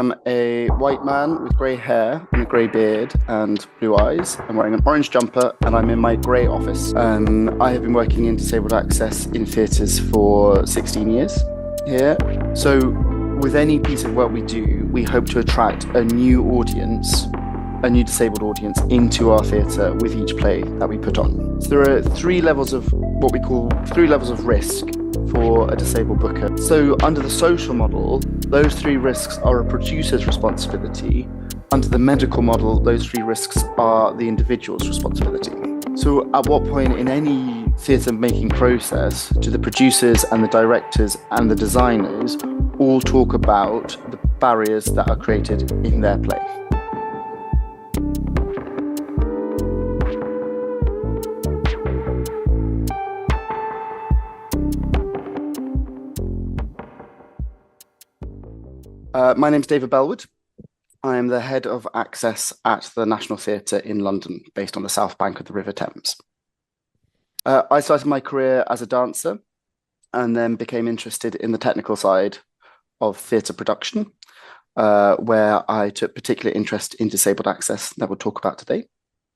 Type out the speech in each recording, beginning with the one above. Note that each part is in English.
am a white man with grey hair and a grey beard and blue eyes. I'm wearing an orange jumper and I'm in my grey office. I have been working in disabled access in theatres for 16 years here. So with any piece of work we do, we hope to attract a new audience, a new disabled audience into our theatre with each play that we put on. So there are three levels of what we call risk for a disabled booker. So under the social model, those three risks are a producer's responsibility. Under the medical model, those three risks are the individual's responsibility. So at what point in any theatre making process do the producers and the directors and the designers all talk about the barriers that are created in their play? My name's David Bellwood. I am the head of access at the National Theatre in London, based on the south bank of the River Thames. I started my career as a dancer and then became interested in the technical side of theatre production, where I took particular interest in disabled access that we'll talk about today.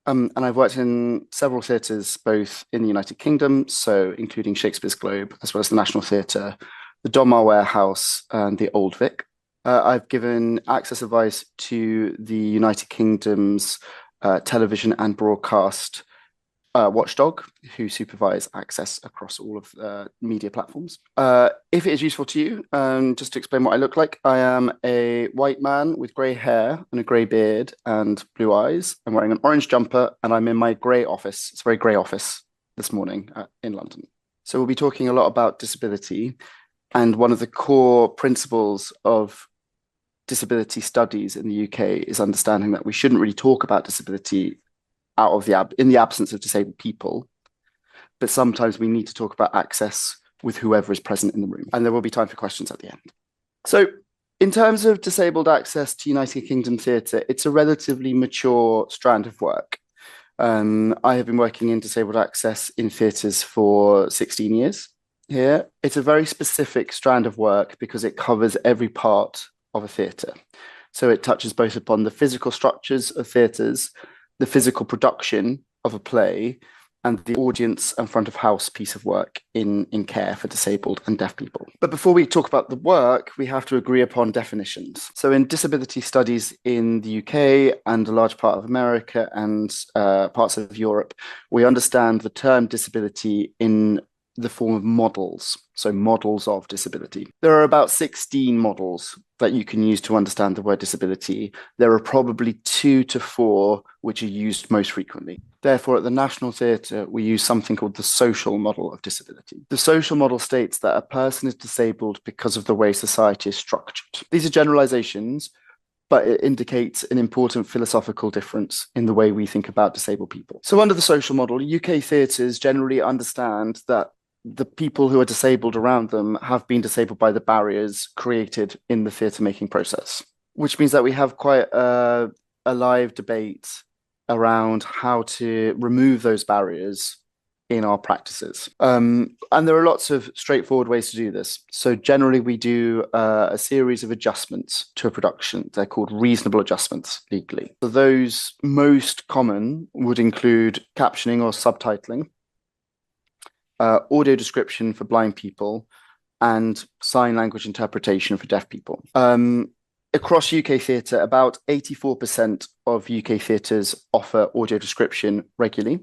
And I've worked in several theatres, both in the United Kingdom, so including Shakespeare's Globe, as well as the National Theatre, the Donmar Warehouse and the Old Vic. I've given access advice to the United Kingdom's television and broadcast watchdog, who supervise access across all of media platforms. If it is useful to you, just to explain what I look like, I am a white man with grey hair and a grey beard and blue eyes. I'm wearing an orange jumper and I'm in my grey office. It's a very grey office this morning in London. So we'll be talking a lot about disability. And one of the core principles of disability studies in the UK is understanding that we shouldn't really talk about disability in the absence of disabled people, but sometimes we need to talk about access with whoever is present in the room. And there will be time for questions at the end. So in terms of disabled access to United Kingdom theatre, it's a relatively mature strand of work. I have been working in disabled access in theatres for 16 years here. It's a very specific strand of work because it covers every part of a theatre. So it touches both upon the physical structures of theatres, the physical production of a play, and the audience and front of house piece of work in care for disabled and deaf people. But before we talk about the work, we have to agree upon definitions. So in disability studies in the UK and a large part of America and parts of Europe, we understand the term disability in the form of models, so models of disability. There are about 16 models that you can use to understand the word disability. There are probably 2 to 4 which are used most frequently. Therefore, at the National Theatre, we use something called the social model of disability. The social model states that a person is disabled because of the way society is structured. These are generalizations, but it indicates an important philosophical difference in the way we think about disabled people. So under the social model, UK theatres generally understand that the people who are disabled around them have been disabled by the barriers created in the theatre making process, which means that we have quite a live debate around how to remove those barriers in our practices. And there are lots of straightforward ways to do this. So generally we do a series of adjustments to a production. They're called reasonable adjustments legally. So those most common would include captioning or subtitling, audio description for blind people, and sign language interpretation for deaf people. Across UK theatre, about 84% of UK theatres offer audio description regularly.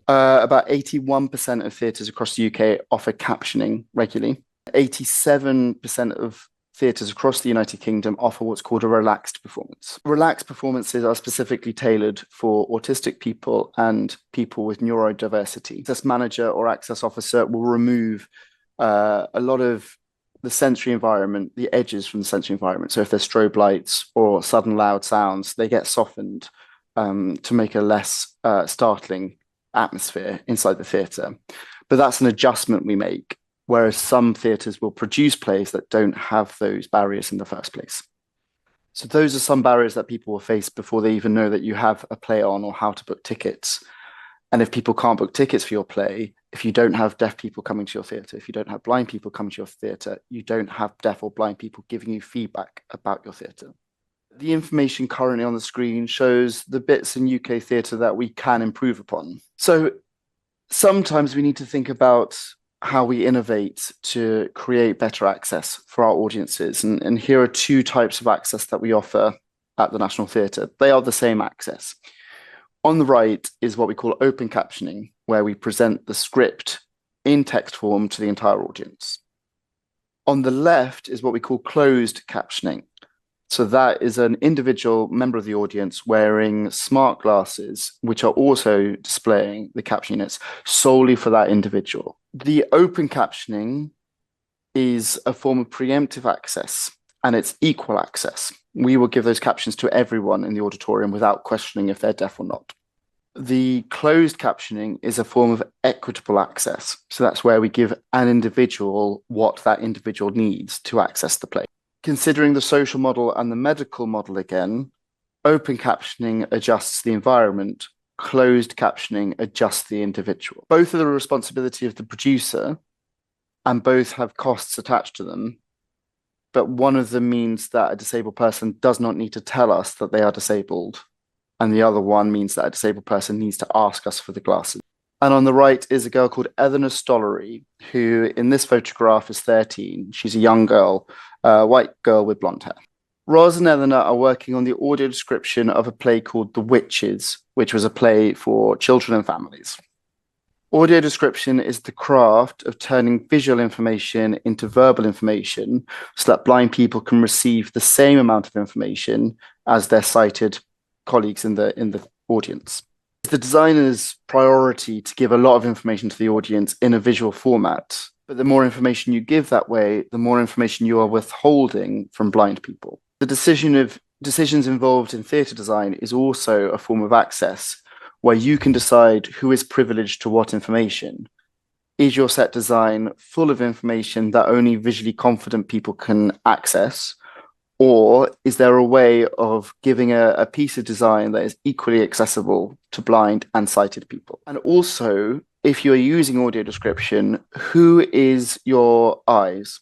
About 81% of theatres across the UK offer captioning regularly. 87% of theatres across the United Kingdom offer what's called a relaxed performance. Relaxed performances are specifically tailored for autistic people and people with neurodiversity. Access manager or access officer will remove a lot of the sensory environment, the edges from the sensory environment. So if there's strobe lights or sudden loud sounds, they get softened to make a less startling atmosphere inside the theatre. But that's an adjustment we make, whereas some theatres will produce plays that don't have those barriers in the first place. So those are some barriers that people will face before they even know that you have a play on or how to book tickets. And if people can't book tickets for your play, If you don't have deaf people coming to your theatre, if you don't have blind people coming to your theatre, you don't have deaf or blind people giving you feedback about your theatre. The information currently on the screen shows the bits in UK theatre that we can improve upon. So sometimes we need to think about how we innovate to create better access for our audiences. And here are two types of access that we offer at the National Theatre. They are the same access. On the right is what we call open captioning, where we present the script in text form to the entire audience. On the left is what we call closed captioning. So that is an individual member of the audience wearing smart glasses, which are also displaying the caption units solely for that individual. The open captioning is a form of preemptive access, and it's equal access. We will give those captions to everyone in the auditorium without questioning if they're deaf or not. The closed captioning is a form of equitable access. So that's where we give an individual what that individual needs to access the play. Considering the social model and the medical model again, open captioning adjusts the environment, closed captioning adjusts the individual. Both are the responsibility of the producer, and both have costs attached to them. But one of them means that a disabled person does not need to tell us that they are disabled, and the other one means that a disabled person needs to ask us for the glasses. And on the right is a girl called Eleanor Stollery, who in this photograph is 13. She's a young girl, a white girl with blonde hair. Roz and Eleanor are working on the audio description of a play called The Witches, which was a play for children and families. Audio description is the craft of turning visual information into verbal information so that blind people can receive the same amount of information as their sighted colleagues in the audience. It's the designer's priority to give a lot of information to the audience in a visual format, but the more information you give that way, the more information you are withholding from blind people. The decisions involved in theatre design is also a form of access where you can decide who is privileged to what information. Is your set design full of information that only visually confident people can access? Or is there a way of giving a piece of design that is equally accessible to blind and sighted people? And also, if you're using audio description, who is your eyes?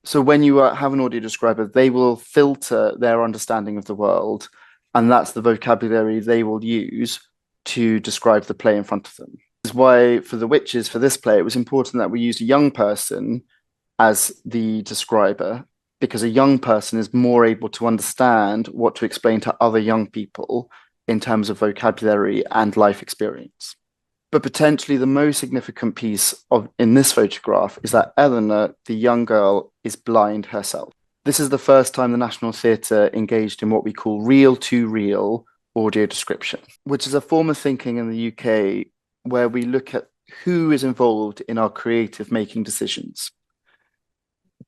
So when you have an audio describer, they will filter their understanding of the world, and that's the vocabulary they will use to describe the play in front of them. This is why for The Witches, for this play, it was important that we used a young person as the describer, because a young person is more able to understand what to explain to other young people in terms of vocabulary and life experience. But potentially the most significant piece in this photograph is that Eleanor, the young girl, is blind herself. This is the first time the National Theatre engaged in what we call reel-to-reel audio description, which is a form of thinking in the UK where we look at who is involved in our creative making decisions.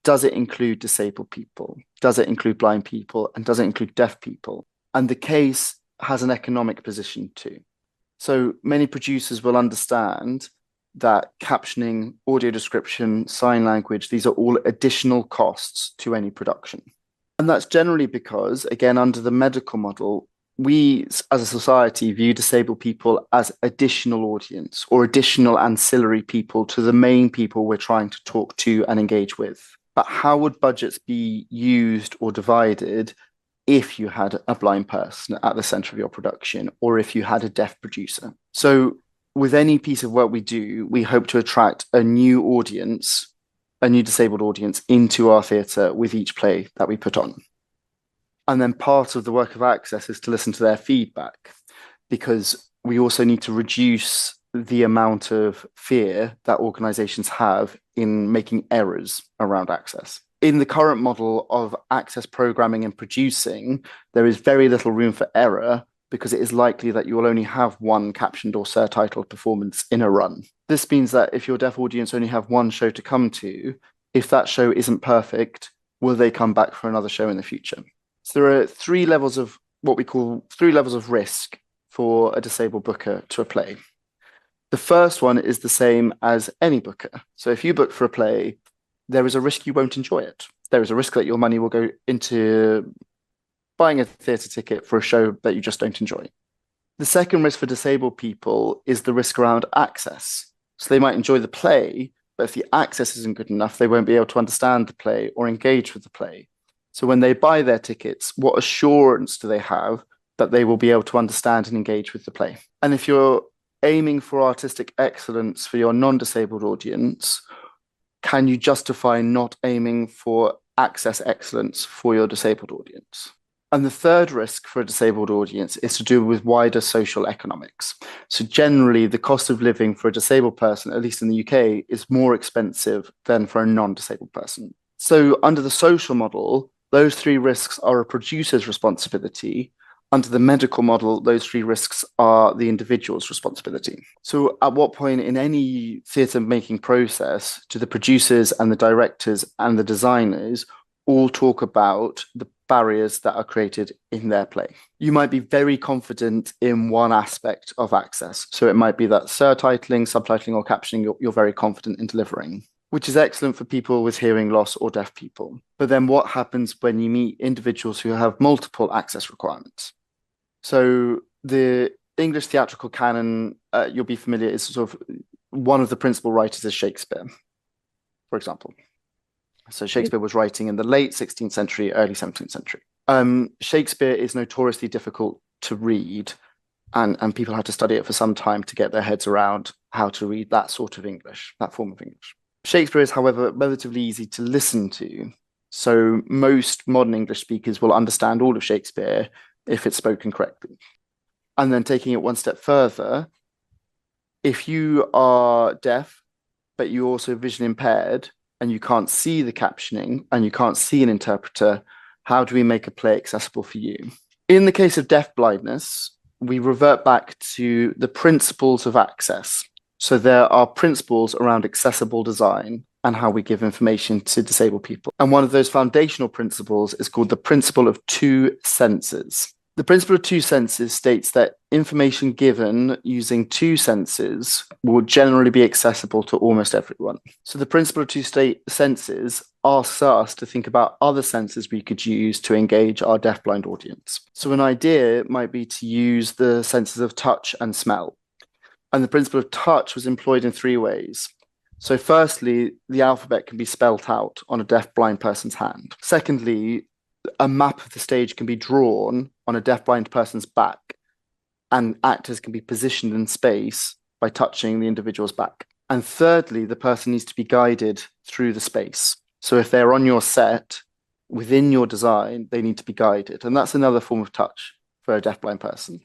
Does it include disabled people? Does it include blind people? And does it include deaf people? And the case has an economic position too. So many producers will understand that captioning, audio description, sign language, these are all additional costs to any production. And that's generally because, again, under the medical model, we as a society view disabled people as additional audience or additional ancillary people to the main people we're trying to talk to and engage with. But how would budgets be used or divided if you had a blind person at the center of your production, or if you had a deaf producer? So with any piece of work we do, we hope to attract a new audience, a new disabled audience into our theatre with each play that we put on. And then part of the work of access is to listen to their feedback, because we also need to reduce the amount of fear that organizations have in making errors around access. In the current model of access programming and producing, there is very little room for error because it is likely that you will only have one captioned or surtitled performance in a run. This means that if your deaf audience only have one show to come to, if that show isn't perfect, will they come back for another show in the future? So there are three levels of risk for a disabled booker to a play. The first one is the same as any booker. So if you book for a play, there is a risk you won't enjoy it. There is a risk that your money will go into buying a theatre ticket for a show that you just don't enjoy. The second risk for disabled people is the risk around access. So they might enjoy the play, but if the access isn't good enough, they won't be able to understand the play or engage with the play. So when they buy their tickets, what assurance do they have that they will be able to understand and engage with the play? And if you're aiming for artistic excellence for your non-disabled audience, can you justify not aiming for access excellence for your disabled audience? And the third risk for a disabled audience is to do with wider social economics. So generally, the cost of living for a disabled person, at least in the UK, is more expensive than for a non-disabled person. So under the social model, those three risks are a producer's responsibility. Under the medical model, those three risks are the individual's responsibility. So at what point in any theatre making process do the producers and the directors and the designers all talk about the barriers that are created in their play? You might be very confident in one aspect of access. So it might be that surtitling, subtitling, or captioning you're very confident in delivering, which is excellent for people with hearing loss or deaf people. But then what happens when you meet individuals who have multiple access requirements? So the English theatrical canon, you'll be familiar, is sort of one of the principal writers is Shakespeare, for example. So Shakespeare was writing in the late 16th century, early 17th century. Shakespeare is notoriously difficult to read, and people had to study it for some time to get their heads around how to read that sort of English, that form of English. Shakespeare is, however, relatively easy to listen to. So most modern English speakers will understand all of Shakespeare if it's spoken correctly. And then taking it one step further, if you are deaf, but you're also visually impaired, and you can't see the captioning, and you can't see an interpreter, how do we make a play accessible for you? In the case of deafblindness, we revert back to the principles of access. So there are principles around accessible design and how we give information to disabled people. And one of those foundational principles is called the principle of two senses. The principle of two senses states that information given using two senses will generally be accessible to almost everyone. So the principle of two senses asks us to think about other senses we could use to engage our deafblind audience. So an idea might be to use the senses of touch and smell. And the principle of touch was employed in three ways. So firstly, the alphabet can be spelt out on a deafblind person's hand. Secondly, a map of the stage can be drawn on a deafblind person's back, and actors can be positioned in space by touching the individual's back. And thirdly, the person needs to be guided through the space. So if they're on your set, within your design, they need to be guided. And that's another form of touch for a deafblind person.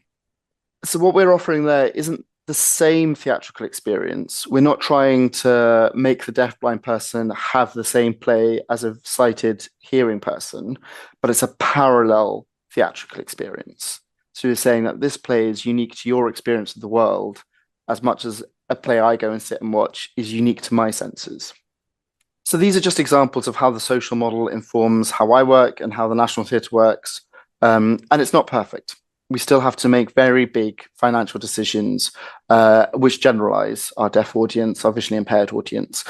So what we're offering there isn't the same theatrical experience. We're not trying to make the deafblind person have the same play as a sighted hearing person, but it's a parallel theatrical experience. So you're saying that this play is unique to your experience of the world as much as a play I go and sit and watch is unique to my senses. So these are just examples of how the social model informs how I work and how the National Theatre works. And it's not perfect. We still have to make very big financial decisions, which generalize our deaf audience, our visually impaired audience.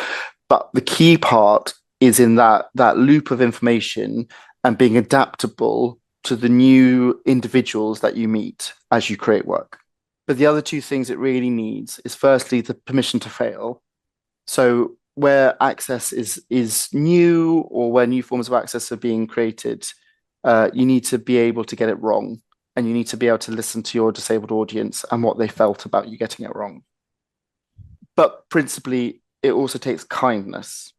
But the key part is in that loop of information and being adaptable to the new individuals that you meet as you create work. But the other two things it really needs is firstly, the permission to fail. So where access is new or where new forms of access are being created, you need to be able to get it wrong. And you need to be able to listen to your disabled audience and what they felt about you getting it wrong. But principally, it also takes kindness,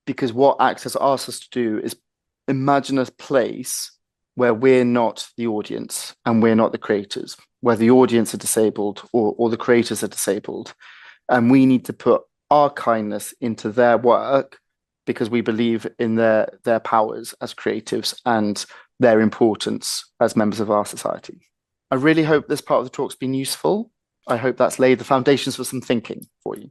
because what Access asks us to do is imagine a place where we're not the audience and we're not the creators, where the audience are disabled or the creators are disabled. And we need to put our kindness into their work because we believe in their powers as creatives and their importance as members of our society. I really hope this part of the talk's been useful. I hope that's laid the foundations for some thinking for you.